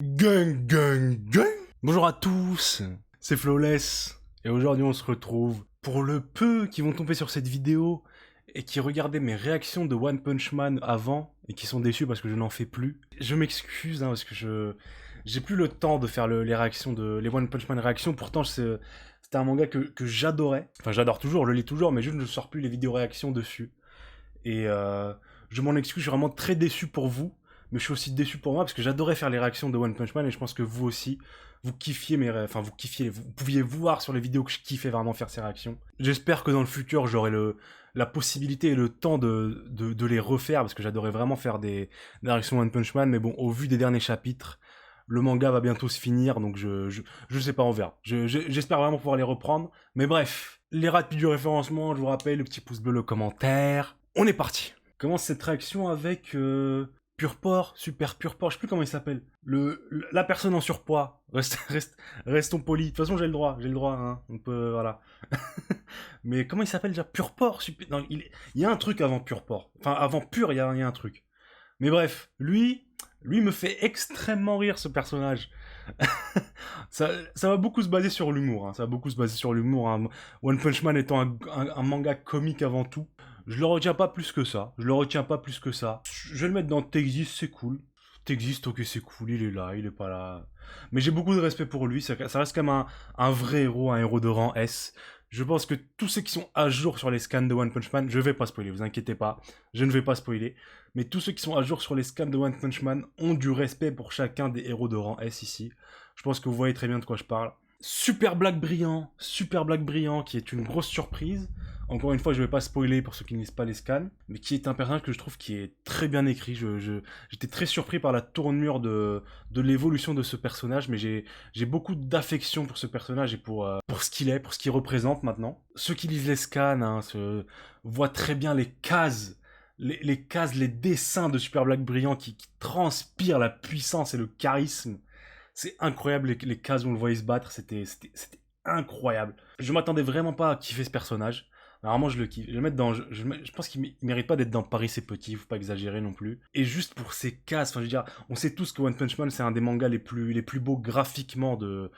Gang, gang, gang. Bonjour à tous, c'est Flawless, et aujourd'hui on se retrouve pour le peu qui vont tomber sur cette vidéo et qui regardaient mes réactions de One Punch Man avant et qui sont déçus parce que je n'en fais plus. Je m'excuse parce que j'ai plus le temps de faire les réactions les One Punch Man réactions. Pourtant c'était un manga que j'adorais. Enfin j'adore toujours, je le lis toujours, mais juste je ne sors plus les vidéos réactions dessus. Et je m'en excuse, je suis vraiment très déçu pour vous. Mais je suis aussi déçu pour moi parce que j'adorais faire les réactions de One Punch Man et je pense que vous aussi, vous kiffiez enfin vous kiffiez, vous pouviez voir sur les vidéos que je kiffais vraiment faire ces réactions. J'espère que dans le futur j'aurai la possibilité et le temps de les refaire parce que j'adorais vraiment faire des réactions One Punch Man, mais bon, au vu des derniers chapitres, le manga va bientôt se finir, donc je sais pas, on verra. J'espère vraiment pouvoir les reprendre, mais bref, les rapides du référencement, je vous rappelle, le petit pouce bleu, le commentaire. On est parti. Commence cette réaction avec Purport, super Purport, je sais plus comment il s'appelle. La personne en surpoids. Restons polis. De toute façon, j'ai le droit, hein. On peut, voilà. Mais comment il s'appelle déjà? Purport, super. Non, il y a un truc avant Purport. Enfin, avant Pur, il y a un truc. Mais bref, lui me fait extrêmement rire, ce personnage. ça va beaucoup se baser sur l'humour, hein. Ça va beaucoup se baser sur l'humour, hein. One Punch Man étant un manga comique avant tout. Je le retiens pas plus que ça. Je vais le mettre dans T'existes, c'est cool. T'existes, ok, c'est cool, il est là, il est pas là. Mais j'ai beaucoup de respect pour lui, ça reste quand même un vrai héros, un héros de rang S. Je pense que tous ceux qui sont à jour sur les scans de One Punch Man, je vais pas spoiler, vous inquiétez pas, je ne vais pas spoiler. Mais tous ceux qui sont à jour sur les scans de One Punch Man ont du respect pour chacun des héros de rang S ici. Je pense que vous voyez très bien de quoi je parle. Super Black Brillant, qui est une grosse surprise. Encore une fois, je vais pas spoiler pour ceux qui ne lisent pas les scans, mais qui est un personnage que je trouve qui est très bien écrit. J'étais très surpris par la tournure de l'évolution de ce personnage, mais j'ai beaucoup d'affection pour ce personnage et pour ce qu'il est, pour ce qu'il représente maintenant. Ceux qui lisent les scans hein, voient très bien les cases, les dessins de Super Black Brillant qui transpirent la puissance et le charisme. C'est incroyable les cases où on le voyait se battre, c'était incroyable. Je m'attendais vraiment pas à kiffer ce personnage. Vraiment, je le kiffe. Je vais le mettre dans. Je pense qu'il mérite pas d'être dans Paris, c'est petit, faut pas exagérer non plus. Et juste pour ces cases, enfin, je veux dire, on sait tous que One Punch Man, c'est un des mangas les plus beaux graphiquement de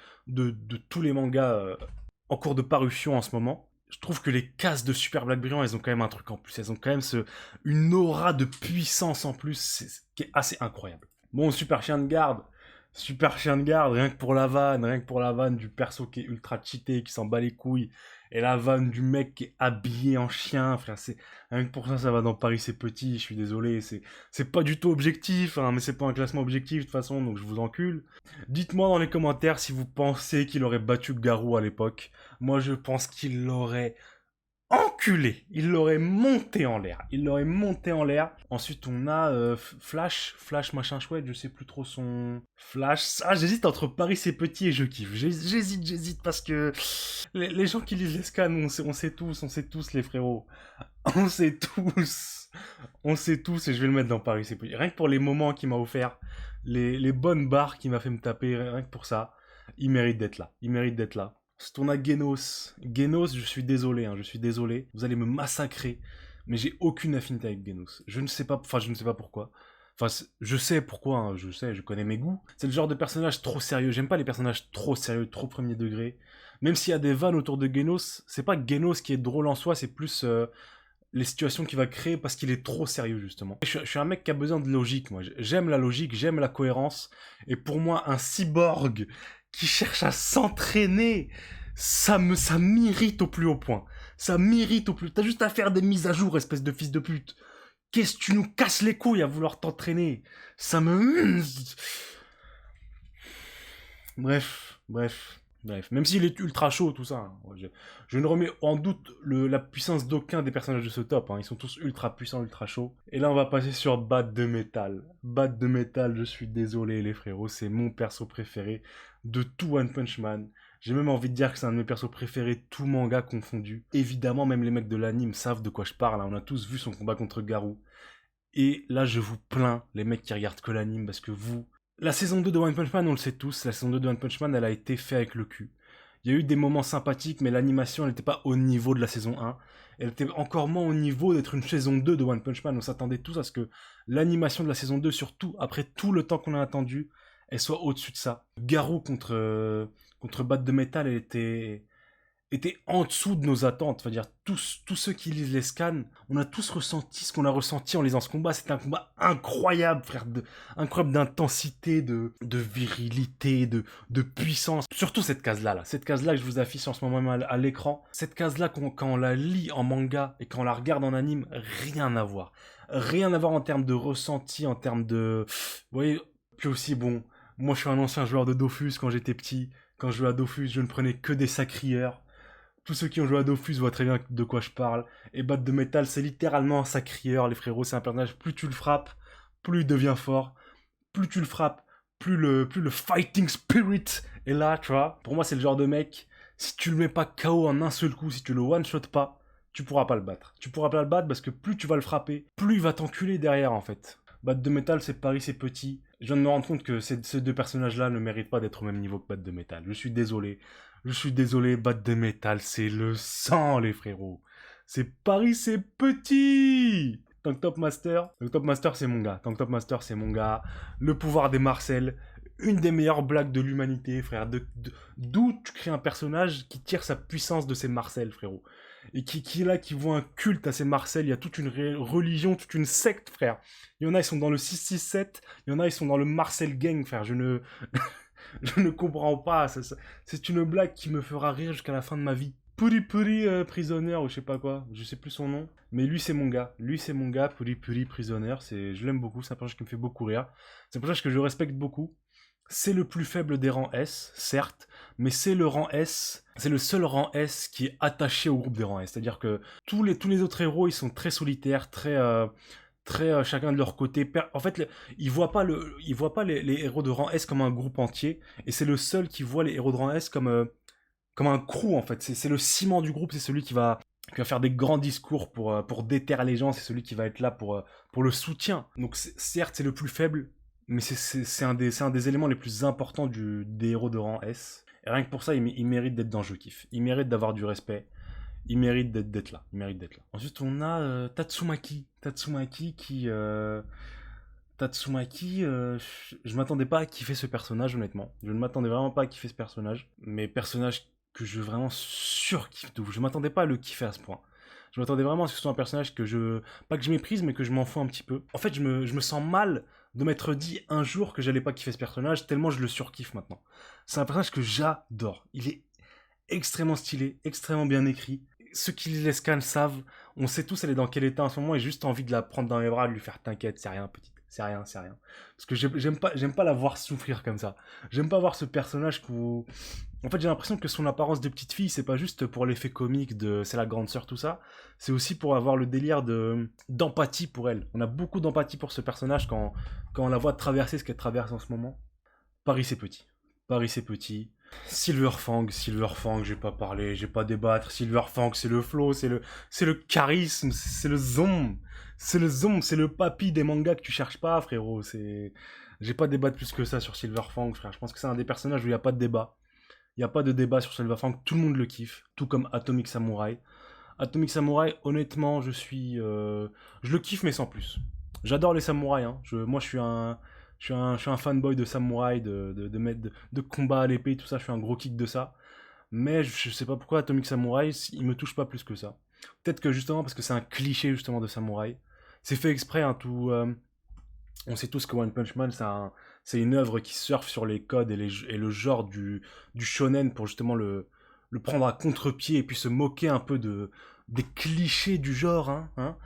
tous les mangas en cours de parution en ce moment. Je trouve que les cases de Super Black Brilliant, elles ont quand même un truc en plus. Elles ont quand même une aura de puissance en plus qui est assez incroyable. Bon, Super chien de garde, rien que pour la vanne du perso qui est ultra cheaté, qui s'en bat les couilles, et la vanne du mec qui est habillé en chien, frère, rien que pour ça va dans Paris, c'est petit, je suis désolé, c'est pas du tout objectif, hein, mais c'est pas un classement objectif de toute façon, donc je vous encule. Dites-moi dans les commentaires si vous pensez qu'il aurait battu Garou à l'époque. Moi, je pense qu'il l'aurait enculé. Il l'aurait monté en l'air. Ensuite, on a Flash machin chouette, je sais plus trop son Flash. Ah, j'hésite entre Paris c'est petit et je kiffe. J'hésite parce que les gens qui lisent les scans, on sait tous les frérots. On sait tous. On sait tous et je vais le mettre dans Paris c'est petit. Rien que pour les moments qu'il m'a offert, les bonnes barres qu'il m'a fait me taper, rien que pour ça, il mérite d'être là. Ensuite, on a Genos. Genos, je suis désolé, hein, vous allez me massacrer, mais j'ai aucune affinité avec Genos. Je ne sais pas pourquoi. Enfin, je sais pourquoi, hein, je connais mes goûts. C'est le genre de personnage trop sérieux. J'aime pas les personnages trop sérieux, trop premier degré. Même s'il y a des vannes autour de Genos, c'est pas Genos qui est drôle en soi, c'est plus les situations qu'il va créer parce qu'il est trop sérieux, justement. Je suis un mec qui a besoin de logique, moi. J'aime la logique, j'aime la cohérence. Et pour moi, un cyborg qui cherche à s'entraîner, ça m'irrite au plus haut point. T'as juste à faire des mises à jour, espèce de fils de pute. Qu'est-ce que tu nous casses les couilles à vouloir t'entraîner? Ça me... Bref. Même s'il est ultra chaud, tout ça. Hein. Je ne remets en doute la puissance d'aucun des personnages de ce top. Hein. Ils sont tous ultra puissants, ultra chauds. Et là, on va passer sur Bat de Métal. Bat de Métal, je suis désolé, les frérots. C'est mon perso préféré de tout One Punch Man. J'ai même envie de dire que c'est un de mes persos préférés, tout manga confondu. Évidemment, même les mecs de l'anime savent de quoi je parle. Hein. On a tous vu son combat contre Garou. Et là, je vous plains, les mecs qui regardent que l'anime, parce que vous... La saison 2 de One Punch Man, on le sait tous, la saison 2 de One Punch Man, elle a été faite avec le cul. Il y a eu des moments sympathiques, mais l'animation, elle n'était pas au niveau de la saison 1. Elle était encore moins au niveau d'être une saison 2 de One Punch Man. On s'attendait tous à ce que l'animation de la saison 2, surtout après tout le temps qu'on a attendu, elle soit au-dessus de ça. Garou contre Bat de Métal, elle était en dessous de nos attentes. C'est-à-dire, tous ceux qui lisent les scans, on a tous ressenti ce qu'on a ressenti en lisant ce combat. C'était un combat incroyable, frère, incroyable d'intensité, de virilité, de puissance. Surtout cette case-là, cette case-là que je vous affiche en ce moment à l'écran. Cette case-là, quand on la lit en manga et quand on la regarde en anime, rien à voir. Rien à voir en termes de ressenti, en termes de... Vous voyez, puis aussi, bon, moi je suis un ancien joueur de Dofus quand j'étais petit. Quand je jouais à Dofus, je ne prenais que des sacrieurs. Tous ceux qui ont joué à Dofus voient très bien de quoi je parle. Et Bat de Métal, c'est littéralement un sacrieur, les frérots. C'est un personnage, plus tu le frappes, plus il devient fort. Plus tu le frappes, plus le fighting spirit est là, tu vois. Pour moi, c'est le genre de mec, si tu le mets pas KO en un seul coup, si tu le one-shot pas, tu pourras pas le battre. Tu pourras pas le battre parce que plus tu vas le frapper, plus il va t'enculer derrière, en fait. Bat de Métal, c'est Paris, c'est petit. Je viens de me rendre compte que ces deux personnages-là ne méritent pas d'être au même niveau que Bat de Métal. Je suis désolé. Je suis désolé, Bat de Métal, c'est le sang, les frérots. C'est Paris, c'est petit. Tank Top Master, c'est mon gars. Tank Top Master, c'est mon gars. Le pouvoir des Marcel, une des meilleures blagues de l'humanité, frère. D'où tu crées un personnage qui tire sa puissance de ses Marcel, frérot. Et qui est là, qui voit un culte à ces Marcel. Il y a toute une religion, toute une secte, frère. Il y en a, ils sont dans le 667. Il y en a, ils sont dans le Marcel Gang, frère. Je ne comprends pas. C'est une blague qui me fera rire jusqu'à la fin de ma vie. Puri Puri Prisoner ou je sais pas quoi, je sais plus son nom. Mais lui c'est mon gars, Puri Puri Prisoner, je l'aime beaucoup, c'est un personnage qui me fait beaucoup rire. C'est un personnage que je respecte beaucoup. C'est le plus faible des rangs S, certes, mais c'est le rang S, c'est le seul rang S qui est attaché au groupe des rangs S. C'est-à-dire que tous les autres héros, ils sont très solitaires, très chacun de leur côté. En fait, ils voient pas les héros de rang S comme un groupe entier, et c'est le seul qui voit les héros de rang S comme un crew, en fait. C'est le ciment du groupe, c'est celui qui va faire des grands discours pour déterrer les gens, c'est celui qui va être là pour le soutien. Donc certes, c'est le plus faible, mais c'est un des éléments les plus importants des héros de rang S. Et rien que pour ça, il mérite d'être dans Je Kiffe. Il mérite d'avoir du respect. Il mérite d'être là. Ensuite, on a Tatsumaki. Tatsumaki qui... Tatsumaki, je m'attendais pas à kiffer ce personnage, honnêtement. Je ne m'attendais vraiment pas à kiffer ce personnage. Mais personnage que je vraiment surkiffe de ouf. Je m'attendais pas à le kiffer à ce point. Je m'attendais vraiment à ce que ce soit un personnage pas que je méprise, mais que je m'en fous un petit peu. En fait, je me sens mal de m'être dit un jour que j'allais pas kiffer ce personnage, tellement je le surkiffe maintenant. C'est un personnage que j'adore. Il est extrêmement stylé, extrêmement bien écrit. Ceux qui les scannent savent, on sait tous elle est dans quel état en ce moment, et juste envie de la prendre dans les bras, de lui faire t'inquiète, c'est rien petite. C'est rien. Parce que j'aime pas la voir souffrir comme ça. J'aime pas voir ce personnage en fait, j'ai l'impression que son apparence de petite fille, c'est pas juste pour l'effet comique de c'est la grande sœur, tout ça. C'est aussi pour avoir le délire d'empathie pour elle. On a beaucoup d'empathie pour ce personnage quand on la voit traverser ce qu'elle traverse en ce moment. Paris, c'est petit. Silverfang, j'ai pas parlé, j'ai pas débattre. Silverfang, c'est le flow, c'est le charisme, c'est le zoom. C'est le papy des mangas que tu cherches pas, frérot. J'ai pas débattre plus que ça sur Silverfang, frère. Je pense que c'est un des personnages où il y a pas de débat. Il y a pas de débat sur Silverfang, tout le monde le kiffe, tout comme Atomic Samurai. Atomic Samurai, honnêtement, je le kiffe mais sans plus. J'adore les samouraïs, hein. Moi, je suis un fanboy de samouraï, de combat à l'épée, tout ça. Je suis un gros kick de ça. Mais je sais pas pourquoi Atomic Samurai, il me touche pas plus que ça. Peut-être que justement parce que c'est un cliché justement de samouraï. C'est fait exprès, hein, tout. On sait tous que One Punch Man, c'est une œuvre qui surfe sur les codes et le genre du shonen pour justement le prendre à contre-pied et puis se moquer un peu des clichés du genre, hein.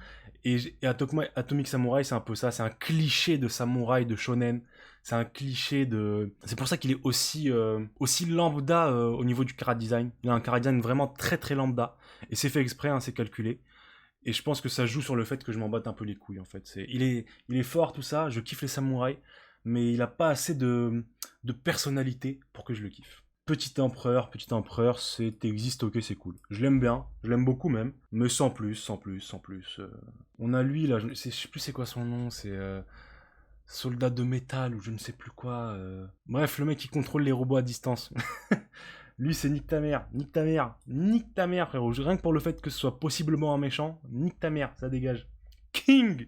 Et Atomic Samurai, c'est un peu ça, c'est un cliché de samouraï, de shonen. C'est un cliché de... C'est pour ça qu'il est aussi lambda au niveau du chara design. Il a un chara design vraiment très très lambda. Et c'est fait exprès, hein, c'est calculé. Et je pense que ça joue sur le fait que je m'en batte un peu les couilles, en fait. Il est fort, tout ça, je kiffe les samouraïs, mais il a pas assez de personnalité pour que je le kiffe. Petit empereur, existe, ok, c'est cool. Je l'aime bien, je l'aime beaucoup même, mais sans plus. On a lui, là, je sais plus c'est quoi son nom, c'est... Soldat de métal ou je ne sais plus quoi. Bref, le mec qui contrôle les robots à distance. Lui, c'est nique ta mère, frérot. Rien que pour le fait que ce soit possiblement un méchant, nique ta mère, ça dégage. King.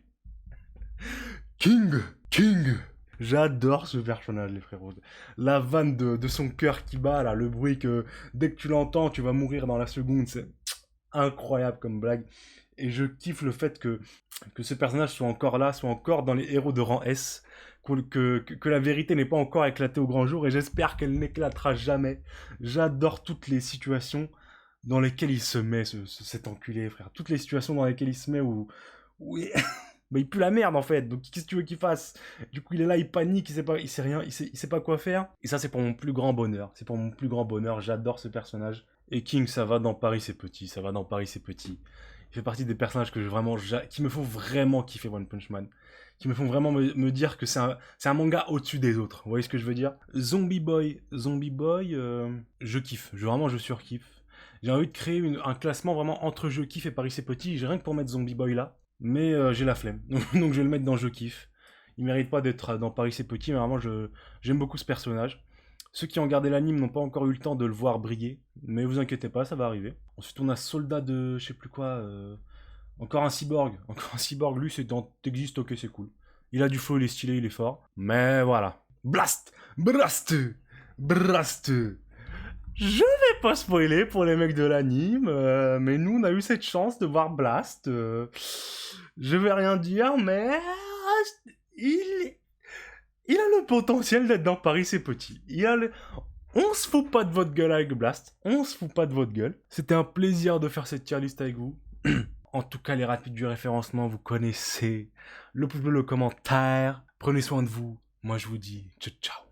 J'adore ce personnage, les frérots. La vanne de son cœur qui bat, là, le bruit que dès que tu l'entends, tu vas mourir dans la seconde. C'est incroyable comme blague. Et je kiffe le fait que ce personnage soit encore là, soit encore dans les héros de rang S. Que la vérité n'est pas encore éclatée au grand jour et j'espère qu'elle n'éclatera jamais. J'adore toutes les situations dans lesquelles il se met, cet enculé, frère. Toutes les situations dans lesquelles il se met où bah, il pue la merde en fait, donc qu'est-ce que tu veux qu'il fasse? Du coup il est là, il panique, il sait rien, il sait pas quoi faire. Et ça c'est pour mon plus grand bonheur, c'est pour mon plus grand bonheur, j'adore ce personnage. Et King, ça va dans Paris c'est petit, ça va dans Paris c'est petit. Il fait partie des personnages que qui me font vraiment kiffer One Punch Man. Qui me font vraiment me dire que c'est un manga au-dessus des autres. Vous voyez ce que je veux dire? Zombie Boy, je kiffe, vraiment je surkiffe. J'ai envie de créer un classement vraiment entre je kiffe et Paris c'est petit, j'ai rien que pour mettre Zombie Boy là. Mais j'ai la flemme, donc je vais le mettre dans je kiffe. Il mérite pas d'être dans Paris c'est petit, mais vraiment j'aime beaucoup ce personnage. Ceux qui ont regardé l'anime n'ont pas encore eu le temps de le voir briller, mais vous inquiétez pas, ça va arriver. Ensuite on a Soldat de je sais plus quoi, encore un cyborg, lui t'existes, ok c'est cool. Il a du flow, il est stylé, il est fort, mais voilà. Blast, Brast. Je vais pas spoiler pour les mecs de l'anime, mais nous on a eu cette chance de voir Blast. Je vais rien dire, mais il, il a le potentiel d'être dans Paris c'est petit. On se fout pas de votre gueule avec Blast, on se fout pas de votre gueule. C'était un plaisir de faire cette tier list avec vous. En tout cas, les rapides du référencement, vous connaissez. Le pouce bleu, le commentaire. Prenez soin de vous. Moi, je vous dis ciao, ciao.